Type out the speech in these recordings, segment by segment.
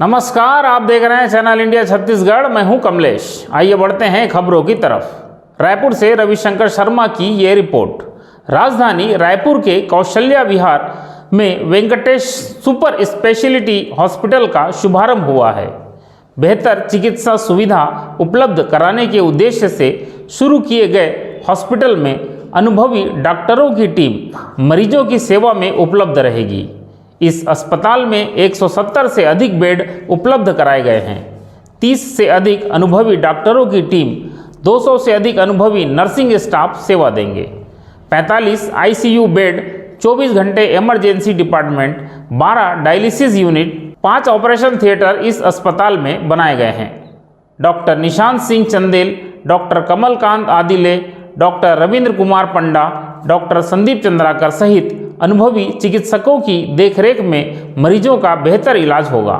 नमस्कार, आप देख रहे हैं चैनल इंडिया छत्तीसगढ़। मैं हूं कमलेश। आइए बढ़ते हैं खबरों की तरफ। रायपुर से रविशंकर शर्मा की ये रिपोर्ट। राजधानी रायपुर के कौशल्या विहार में वेंकटेश सुपर स्पेशलिटी हॉस्पिटल का शुभारंभ हुआ है। बेहतर चिकित्सा सुविधा उपलब्ध कराने के उद्देश्य से शुरू किए गए हॉस्पिटल में अनुभवी डॉक्टरों की टीम मरीजों की सेवा में उपलब्ध रहेगी। इस अस्पताल में 170 से अधिक बेड उपलब्ध कराए गए हैं। 30 से अधिक अनुभवी डॉक्टरों की टीम, 200 से अधिक अनुभवी नर्सिंग स्टाफ सेवा देंगे। 45 आईसीयू बेड, 24 घंटे emergency department, 12 dialysis unit, 5 operation theatre इस अस्पताल में बनाए गए हैं। डॉक्टर निशांत सिंह चंदेल, डॉक्टर कमलकांत आदिले, डॉक्टर रविंद्र कुमार पंडा, डॉक्टर संदीप चंद्राकर सहित अनुभवी चिकित्सकों की देखरेख में मरीजों का बेहतर इलाज होगा।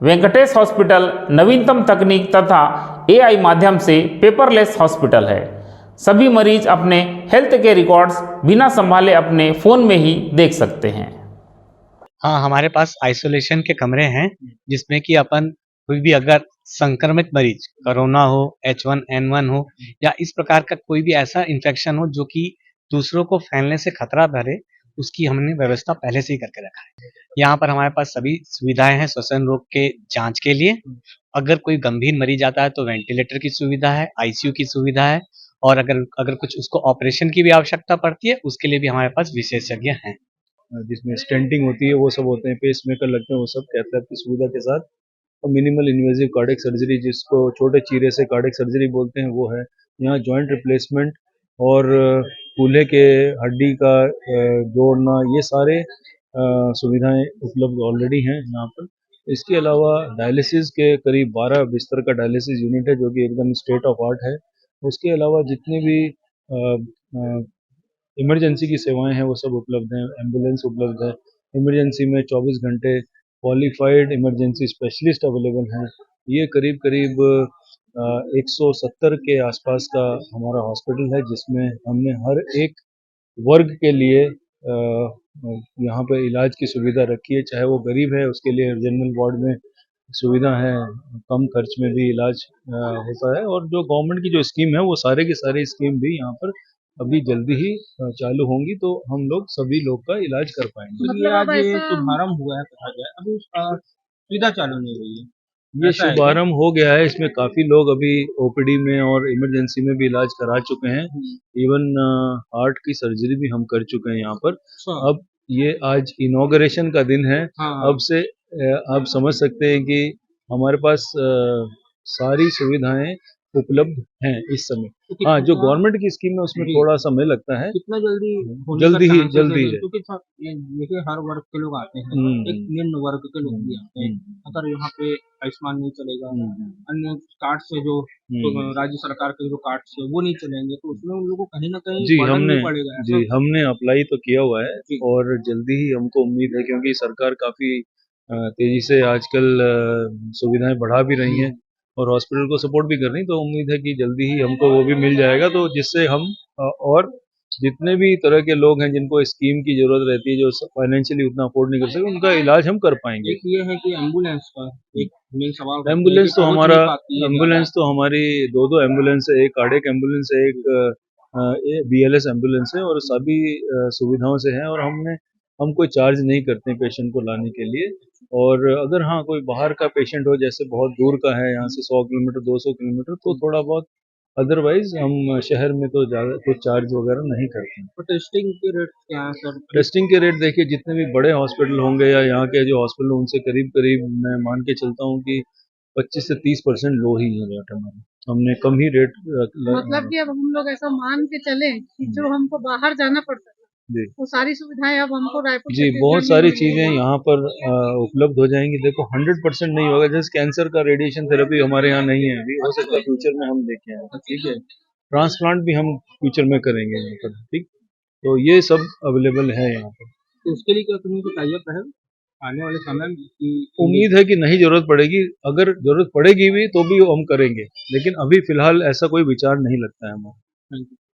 वेंकटेश हॉस्पिटल नवीनतम तकनीक तथा एआई माध्यम से पेपरलेस हॉस्पिटल है। सभी मरीज अपने हेल्थ के रिकॉर्ड्स बिना संभाले अपने फ़ोन में ही देख सकते हैं। हाँ, हमारे पास आइसोलेशन के कमरे हैं जिसमें कि अपन कोई भी अगर संक्रमित मरीज, कोरोना हो, H1N1 हो या इस प्रकार का कोई भी ऐसा इन्फेक्शन हो जो कि दूसरों को फैलने से खतरा भरे, उसकी हमने व्यवस्था पहले से ही करके रखा है। यहाँ पर हमारे पास सभी सुविधाएं हैं श्वसन रोग के जांच के लिए। अगर कोई गंभीर मरीज आता है तो वेंटिलेटर की सुविधा है, आईसीयू की सुविधा है और अगर कुछ उसको ऑपरेशन की भी आवश्यकता पड़ती है उसके लिए भी हमारे पास विशेषज्ञ हैं। जिसमें स्टेंटिंग होती है, वो सब होते हैं, पेस मेकर लगते हैं, वो सब कैथ की सुविधा के साथ। और मिनिमल इन्वेजिव कार्डियक सर्जरी, जिसको छोटे चीरे से कार्डियक सर्जरी बोलते हैं, वो है। यहाँ जॉइंट रिप्लेसमेंट और कूल्हे के हड्डी का जोड़ना, ये सारे सुविधाएं उपलब्ध ऑलरेडी हैं यहाँ पर। इसके अलावा डायलिसिस के करीब 12 बिस्तर का डायलिसिस यूनिट है जो कि एकदम स्टेट ऑफ आर्ट है। उसके अलावा जितने भी इमरजेंसी की सेवाएं हैं वो सब उपलब्ध हैं। एम्बुलेंस उपलब्ध है। इमरजेंसी में 24 घंटे क्वालिफाइड इमरजेंसी स्पेशलिस्ट अवेलेबल हैं। ये करीब करीब 170 के आसपास का हमारा हॉस्पिटल है, जिसमें हमने हर एक वर्ग के लिए यहाँ पर इलाज की सुविधा रखी है। चाहे वो गरीब है उसके लिए जनरल वार्ड में सुविधा है, कम खर्च में भी इलाज होता है। और जो गवर्नमेंट की जो स्कीम है वो सारे की सारी स्कीम भी यहाँ पर अभी जल्दी ही चालू होंगी, तो हम लोग सभी लोग का इलाज कर पाएंगे। मतलब आज ये शुभारंभ हुआ है कहा जाए, अभी सुविधा चालू नहीं हुई है। ये शुभारंभ हो गया है। इसमें काफी लोग अभी ओपीडी में और इमरजेंसी में भी इलाज करा चुके हैं। इवन हार्ट की सर्जरी भी हम कर चुके हैं यहाँ पर। अब ये आज इनॉग्रेशन का दिन है। अब से आप समझ सकते हैं कि हमारे पास सारी सुविधाएं उपलब्ध हैं इस समय। हाँ, जो गवर्नमेंट की स्कीम है उसमें थोड़ा समय लगता है। कितना जल्दी जल्दी ही क्योंकि देखिए हर वर्ग के लोग आते हैं, एक निम्न वर्ग के लोग भी आते हैं। अगर यहाँ पे आयुष्मान नहीं चलेगा, अन्य कार्ड से जो राज्य सरकार के जो कार्ड से वो नहीं चलेंगे, तो उसमें उन लोगों को कहीं ना कहीं हमने पड़ेगा। हमने अप्लाई तो किया हुआ है और जल्दी ही हमको उम्मीद है, क्योंकि सरकार काफी तेजी से आजकल सुविधाएं बढ़ा भी रही हैं और हॉस्पिटल को सपोर्ट भी कर रही, तो उम्मीद है कि जल्दी ही हमको वो भी मिल जाएगा। तो जिससे हम और जितने भी तरह के लोग हैं जिनको स्कीम की जरूरत रहती है, जो फाइनेंशियली उतना अफोर्ड नहीं कर सकते, उनका इलाज हम कर पाएंगे। एक ये है कि एम्बुलेंस का एक मेन सवाल, एम्बुलेंस तो हमारी दो एम्बुलेंस है। एक कार्डियक एम्बुलेंस है, एक BLS एम्बुलेंस है, और सभी सुविधाओं से हैं। और हम कोई चार्ज नहीं करते पेशेंट को लाने के लिए। और अगर हाँ कोई बाहर का पेशेंट हो, जैसे बहुत दूर का है, यहाँ से 100 किलोमीटर 200 किलोमीटर, तो थोड़ा बहुत, अदरवाइज हम शहर में तो ज़्यादा कुछ चार्ज वगैरह नहीं करते। तो टेस्टिंग के रेट क्या है सर? टेस्टिंग के रेट देखिए, जितने भी बड़े हॉस्पिटल होंगे या यहाँ के जो हॉस्पिटल, उनसे करीब करीब मैं मान के चलता हूँ कि 25 से 30% लो ही है रेट हमारे। हमने कम ही रेट मतलब कि अब हम लोग ऐसा मान के चले कि जो हमको बाहर जाना पड़ता है वो सारी सुविधाएं अब हमको रायपुर जी, बहुत सारी चीजें यहाँ पर उपलब्ध हो जाएंगी। देखो 100% नहीं होगा, जैसे कैंसर का रेडिएशन थेरेपी हमारे यहाँ नहीं है अभी, हो सकता है फ्यूचर में हम देखें। ठीक है, ट्रांसप्लांट भी हम फ्यूचर में करेंगे यहाँ पर। ठीक, तो ये सब अवेलेबल है यहाँ पर। तो उसके लिए क्या तुम्हें बताइए पहले आने वाले समय में की उम्मीद है कि नहीं जरूरत पड़ेगी। अगर जरूरत पड़ेगी भी तो भी हम करेंगे, लेकिन अभी फिलहाल ऐसा कोई विचार नहीं लगता है हमारा। Thank you.